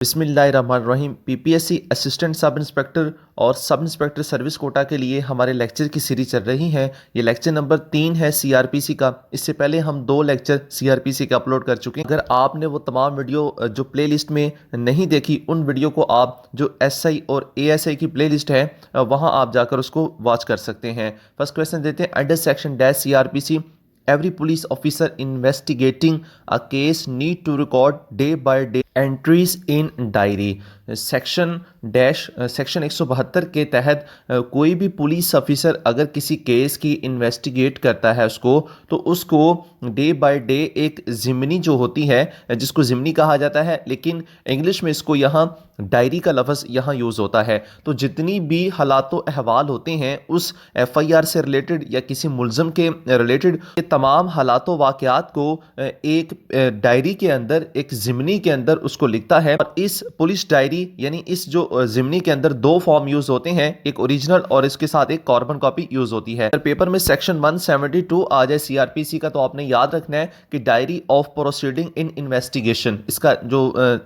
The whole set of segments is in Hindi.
बिस्मिल्लाहिर्रहमानिर्रहीम। पीपीएससी असिस्टेंट सब इंस्पेक्टर और सब इंस्पेक्टर सर्विस कोटा के लिए हमारे लेक्चर की सीरीज चल रही है। ये लेक्चर नंबर 3 है सीआरपीसी का। इससे पहले हम 2 लेक्चर सीआरपीसी के अपलोड कर चुके हैं। अगर आपने वो तमाम वीडियो जो प्लेलिस्ट में नहीं देखी, उन वीडियो को आप जो एसआई और एएसआई की प्लेलिस्ट है वहाँ आप जाकर उसको वॉच कर सकते हैं। फर्स्ट क्वेश्चन देते हैं, under section dash CrPC every police officer investigating a case need to record day by day entries in diary। Section 172 के तहत कोई भी पुलिस ऑफिसर अगर किसी केस की इन्वेस्टिगेट करता है तो उसको डे बाय डे एक ज़िमनी जो होती है, जिसको ज़िमनी कहा जाता है, लेकिन इंग्लिश में इसको यहाँ डायरी का लफ्ज़ यहाँ यूज़ होता है। तो जितनी भी हालात अहवाल होते हैं उस एफआईआर से रिलेटेड या किसी मुलज़म के रिलेटेड, ये तमाम हालात वाक़यात को एक डायरी के अंदर, एक ज़िमनी के अंदर उसको लिखता है। और इस पुलिस डायरी यानी इस जो ज़िमनी के अंदर 2 फॉर्म यूज़ होते हैं, एक ओरिजिनल और इसके साथ एक कार्बन कॉपी यूज़ होती है। अगर पेपर में सेक्शन 172 आ जाए सीआरपीसी का तो आपने याद रखना है कि diary of proceeding in investigation, इसका जो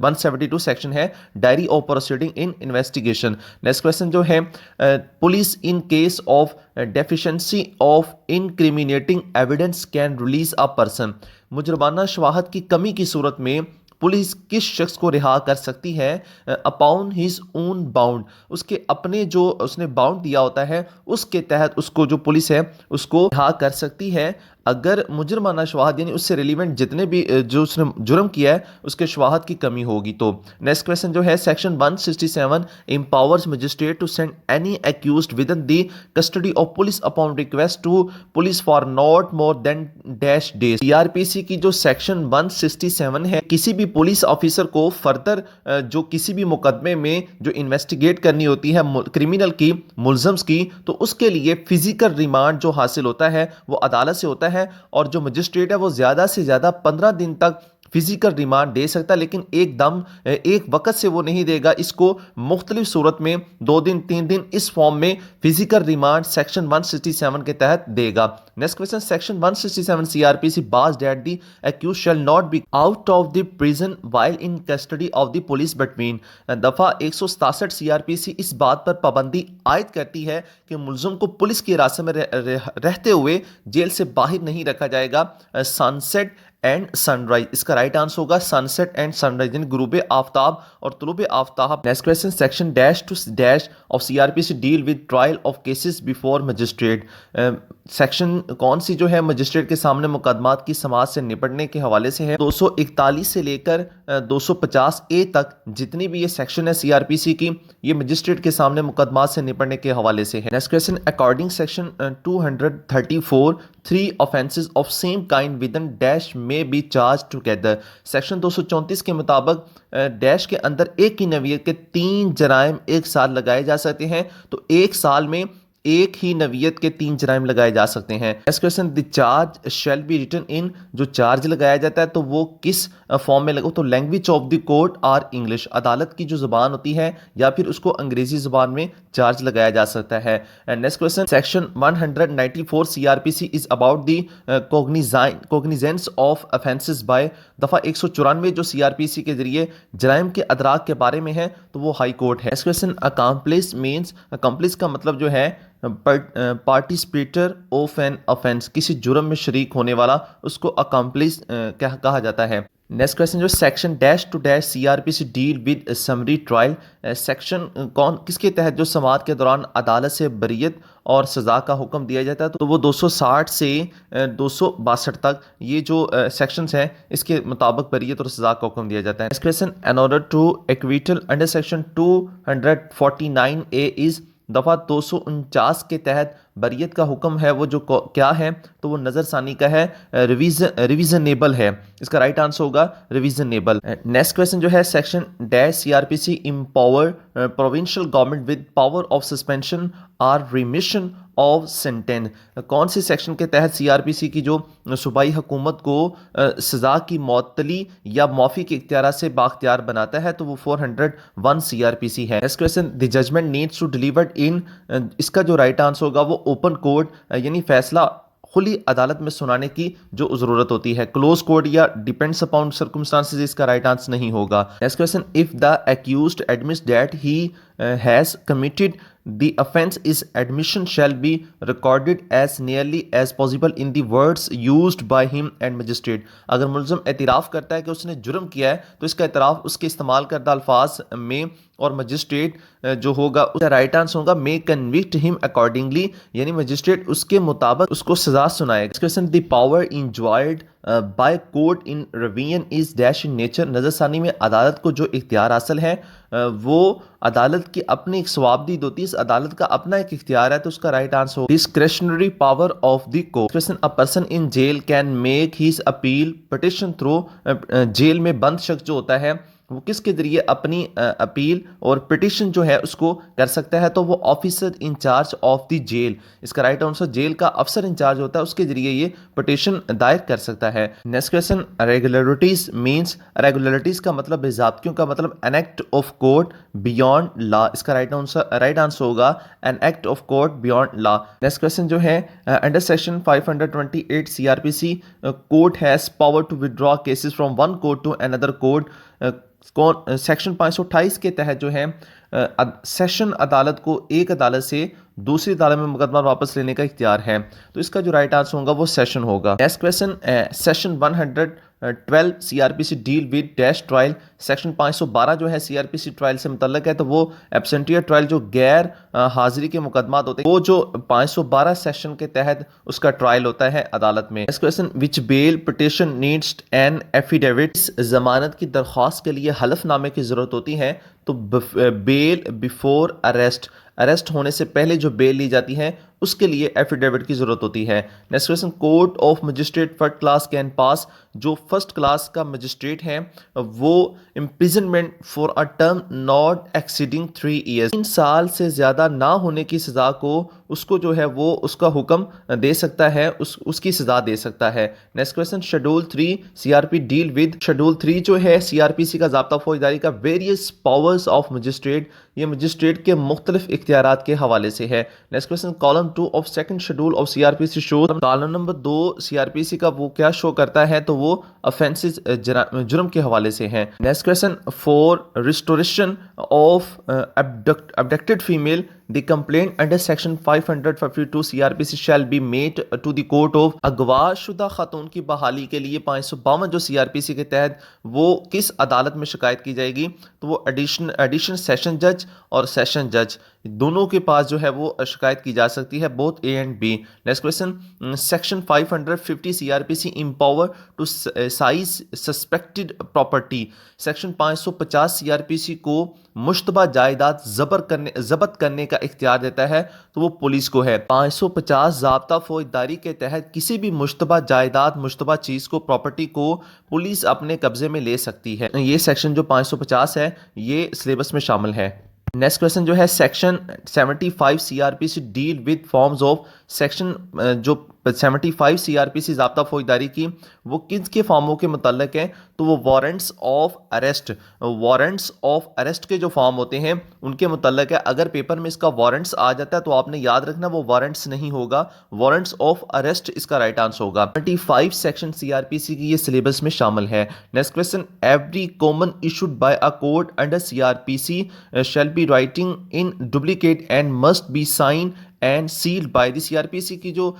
172 सेक्शन है, diary of proceeding in investigation. Next question जो है, police in case of deficiency of incriminating evidence can release a person. मुजरमाना शवाहद की कमी की सूरत में पुलिस किस शख्स को रिहा कर सकती है? अपॉन हिज ओन बाउंड, उसके अपने जो उसने बाउंड दिया होता है उसके तहत उसको जो पुलिस है उसको रिहा कर सकती है अगर मुजरमाना शवाहद यानी उससे रिलीवेंट जितने भी जो उसने जुर्म किया है उसके शवाहद की कमी होगी तो। नेक्स्ट क्वेश्चन जो है, section 167 empowers magistrate to send any accused within the custody of police upon request to police for not more than dash days. CRPC की जो सेक्शन 167 है, किसी भी पुलिस ऑफिसर को फर्दर जो किसी भी मुकदमे में जो इन्वेस्टिगेट करनी होती है क्रिमिनल की, मुलजम्स की, तो उसके लिए फिजिकल रिमांड जो हासिल होता है वो अदालत से होता है। और जो मजिस्ट्रेट है वो ज्यादा से ज्यादा 15 दिन तक फिजिकल रिमांड दे सकता है, लेकिन एकदम एक वक्त से वो नहीं देगा। इसको मुख्तलिफ सूरत में 2 दिन 3 दिन इस फॉर्म में फिजिकल रिमांड सेक्शन 167 के तहत देगा। Next question, section 167 CRPC bars that the accused shall not be out of the prison while in custody of the police between. दफा 167 सीआरपीसी इस बात पर पाबंदी आयद करती है कि मुलजुम को पुलिस की हिरासत में रहते हुए जेल से बाहर नहीं रखा जाएगा। सनसेट एंड सनराइज, इसका राइट आंसर होगा सनसेट एंड सनराइज, यानी गुरूब आफ्ताब और तुलूब आफ्ताब। Next question, section dash to dash of CrPC deal with trial of cases before magistrate. Section कौन सी जो है मजिस्ट्रेट के सामने मुकदमात की समाज से निपटने के हवाले से है? 241 से लेकर 250 ए तक जितनी भी ये सेक्शन है सीआरपीसी की, ये मजिस्ट्रेट के सामने मुकदमात से निपटने के हवाले से है। Next question, according section 234 3 offences of same kind with in dash में बी चार्ज टुगेदर। सेक्शन 234 के मुताबिक डैश के अंदर एक ही नवीयत के 3 जराइम एक साथ लगाए जा सकते हैं, तो एक साल में एक ही नवीयत के 3 जराइम लगाए जा सकते हैं। Next question, the charge shall be written in, जो चार्ज लगाया जाता है तो वो किस फॉर्म में लगा? तो language of the court are English, अदालत की जो जुबान होती है या फिर उसको अंग्रेजी जुबान में चार्ज लगाया जा सकता है। Next question, section 194 CRPC is about the cognizance of offences by. दफा 194 जो सीआरपीसी के जरिए जराइम के अदराक के बारे में है तो वो हाई कोर्ट है। Next question, accomplish means, accomplish का मतलब जो है पार्टिसिपेटर ऑफ एन ऑफेंस, किसी जुर्म में शरीक होने वाला, उसको अकम्प्लिस कहा जाता है। नेक्स्ट क्वेश्चन, जो section dash to dash CRPC deal with summary trial. Section कौन किसके तहत जो समाअत के दौरान अदालत से बरीयत और सज़ा का हुक्म दिया जाता है? तो वो 260 से 262 तक ये जो सेक्शंस हैं इसके मुताबिक बरीयत और सज़ा का हुक्म दिया जाता है। Next question, in order to acquittal under section 249 A is. दफ़ा 249 के तहत बरीयत का हुक्म है वो जो क्या है? तो वो नज़रसानी का है, रिविजनेबल है, इसका राइट आंसर होगा रिविजनेबल। नेक्स्ट क्वेश्चन जो है, section dash CRPC empower provincial government with power of suspension or remission of sentence. कौन से सेक्शन के तहत सीआरपीसी की जो सूबाई हुकूमत को सज़ा की मअतली या माफ़ी के इख्तियार से बाख्तियार बनाता है? तो वो 401 सीआरपीसी है। Next question, the judgement needs to delivered in, इसका जो राइट आंसर होगा वो ओपन कोर्ट, यानी फैसला खुली अदालत में सुनाने की जो ज़रूरत होती है। क्लोज कोर्ट या डिपेंड्स अपॉन सर्कमस्टांसेस इसका राइट आंसर नहीं होगा। Next question, if the accused admits that he has committed the offense is admission shall be recorded as nearly as possible in the words used by him and magistrate। अगर मुलज़म एतराफ़ करता है कि उसने जुर्म किया है तो इसका एतराफ़ उसके इस्तेमाल करदा अल्फाज में और मजिस्ट्रेट जो होगा उसका राइट आंसर होगा मे कन्विक्ट हिम अकॉर्डिंगली, यानी मजिस्ट्रेट उसके मुताबिक उसको सजा सुनाएगा। Question, the power enjoyed by court in revision is dash in nature. नज़रसानी में अदालत को जो इख्तियार हासिल है वो अदालत की अपनी एक सवाबदीद होती है, इस अदालत का अपना एक इख्तियार है, तो उसका right answer discretionary power of the court. Question, a person in jail can make his appeal petition through. Jail में बंद शख्स जो होता है वो किसके जरिए अपनी अपील और पिटिशन जो है उसको कर सकता है, तो वो officer incharge of the jail. इसका राइट आंसर जेल का अफसर इंचार्ज होता है, उसके जरिए ये पिटिशन दायर कर सकता है। Next question, regularities means. Regularities का मतलब बेज़ाब्तियों का मतलब an act of court beyond law. इसका राइट आंसर होगा an act of court beyond law. Next question जो है, under section 528 CRPC court has power to withdraw cases from one court to another court. Section 528 के तहत जो है सेशन अदालत को एक अदालत से दूसरी अदालत में मुकदमा वापस लेने का इख्तियार है, तो इसका जो राइट आंसर होगा वो सेशन होगा। Next question, session 112 CRPC deal with dash trial. Section 512 जो है CRPC ट्रायल से मुतल्लक है, तो वो एब्सेंटियर ट्रायल जो गैर हाजिरी के मुकदमा होते हैं वो जो 512 सेशन के तहत उसका ट्रायल होता है अदालत में। Next question, which bail petition needs an affidavit. जमानत की दरख्वास्त के लिए हलफनामे की जरूरत होती है, तो बेल बिफोर अरेस्ट, अरेस्ट होने से पहले जो बेल ली जाती है उसके लिए एफिडेविट की जरूरत होती है। Next question, court of magistrate first class can pass. जो फर्स्ट क्लास का मजिस्ट्रेट है वो imprisonment for a term not exceeding 3 years, 3 साल से ज्यादा ना होने की सजा को उसको जो है वो उसका हुक्म दे सकता है, उसकी सजा दे सकता है। Next question, schedule 3 CRP deal with. Schedule 3 जो है CRPC का ज़ाब्ता फौजदारी का वेरियस पावर्स ऑफ मजिस्ट्रेट, ये मजिस्ट्रेट के मुख्तलिफ इख्तियारात के हवाले से है। Next question, column 2 of second schedule of CRPC show. Column number 2 CRPC का वो क्या शो करता है, तो वो ऑफेंसेस जुर्म के हवाले से है। Next question, for restoration of abducted female the complaint under section 552 CRPC shall be made to the court of. अगवाशुदा खातून की बहाली के लिए 552 जो CRPC के तहत वो किस अदालत में शिकायत की जाएगी, तो वो एडिशनल सेशन जज और सेशन जज दोनों के पास जो है वो शिकायत की जा सकती है, both A and B। Next question, section 550 CRPC empower to seize suspected property. Section 550 CRPC को मुश्तबा जायदाद जब्त करने का इख्तियार देता है, तो वो पुलिस को है। 550 ज़ाब्ता फौजदारी के तहत किसी भी मुश्तबा जायदाद, मुश्तबा चीज़ को, प्रॉपर्टी को पुलिस अपने कब्जे में ले सकती है। ये सेक्शन जो 550 है ये सिलेबस में शामिल है। नेक्स्ट क्वेश्चन जो है, section 75 CRPC deal with forms of. Section जो 75 CRPC ज़ाब्ता फौजदारी की वो किस के फॉर्मों के मुतल्लिक है, तो वो warrants of arrest, warrants of arrest के जो फॉर्म होते हैं उनके मुतल्लिक है। अगर पेपर में इसका वारंट्स आ जाता है तो आपने याद रखना वो वारंट्स नहीं होगा, वारंट्स ऑफ अरेस्ट इसका राइट आंसर होगा। 25 सेक्शन CRPC की ये सिलेबस में शामिल है। Next question, every common issued by a court under CRPC shall be writing in duplicate and must be sign and sealed by the CRPC की जो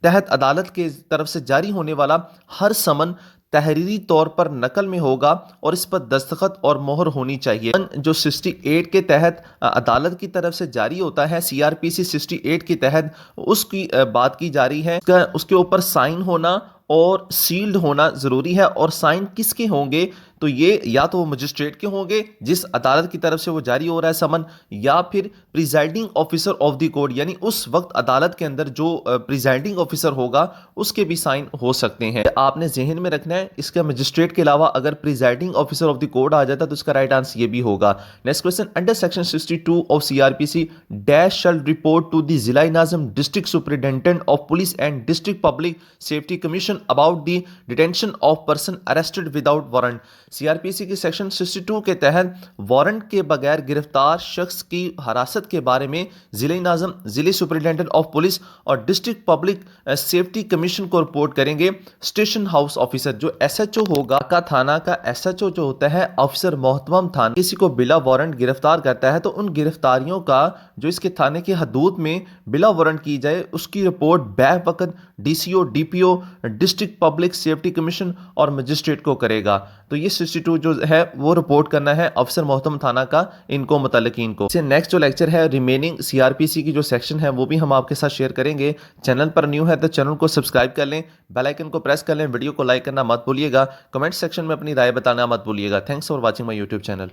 तहत अदालत के तरफ से जारी होने वाला हर समन तहरीरी तौर पर नकल में होगा और इस पर दस्तखत और मोहर होनी चाहिए। जो 68 के तहत अदालत की तरफ से जारी होता है, CRPC 68 के तहत उसकी बात की जा रही है, उसके ऊपर साइन होना और सील्ड होना ज़रूरी है। और साइन किसके होंगे, तो ये या तो वो मजिस्ट्रेट के होंगे जिस अदालत की तरफ से वो जारी हो रहा है समन, या फिर presiding officer of the court, यानी उस वक्त अदालत के अंदर जो प्रिजाइडिंग ऑफिसर होगा उसके भी साइन हो सकते हैं। आपने जहन में रखना है, इसका मजिस्ट्रेट के अलावा अगर presiding officer of the court आ जाता तो इसका राइट आंसर ये भी होगा। Next question, under section 62 of CRPC dash shall report to the zila nazim, district superintendent of police and district public safety commission information about the detention of person arrested without warrant. CrPC की सेक्शन 62 के तहत वारंट के बगैर गिरफ्तार शख्स की हिरासत के बारे में जिले नाज़िम, जिले सुपरिटेंडेंट ऑफ पुलिस और डिस्ट्रिक्ट पब्लिक सेफ्टी कमीशन को रिपोर्ट करेंगे। स्टेशन हाउस ऑफिसर जो एसएचओ होगा का थाना का एसएचओ जो होता है ऑफिसर मोहतरम थाना किसी को बिला वारंट गिरफ्तार करता है तो उन गिरफ्तारियों का जो इसके थाने की हदूद में बिला वारंट की जाए उसकी रिपोर्ट बैक वक्त DCO, DPO, district public safety commission और मजिस्ट्रेट को करेगा। तो ये 62 जो है वो रिपोर्ट करना है अफसर मोहतरम थाना का इनको मुतल्लिकीन को। नेक्स्ट जो लेक्चर है रिमेनिंग सीआरपीसी की जो सेक्शन है वो भी हम आपके साथ शेयर करेंगे। चैनल पर न्यू है तो चैनल को सब्सक्राइब कर लें, बेल आइकन को प्रेस कर लें, वीडियो को लाइक करना मत भूलिएगा, कमेंट सेक्शन में अपनी राय बताना मत भूलिएगा। Thanks for watching my YouTube channel.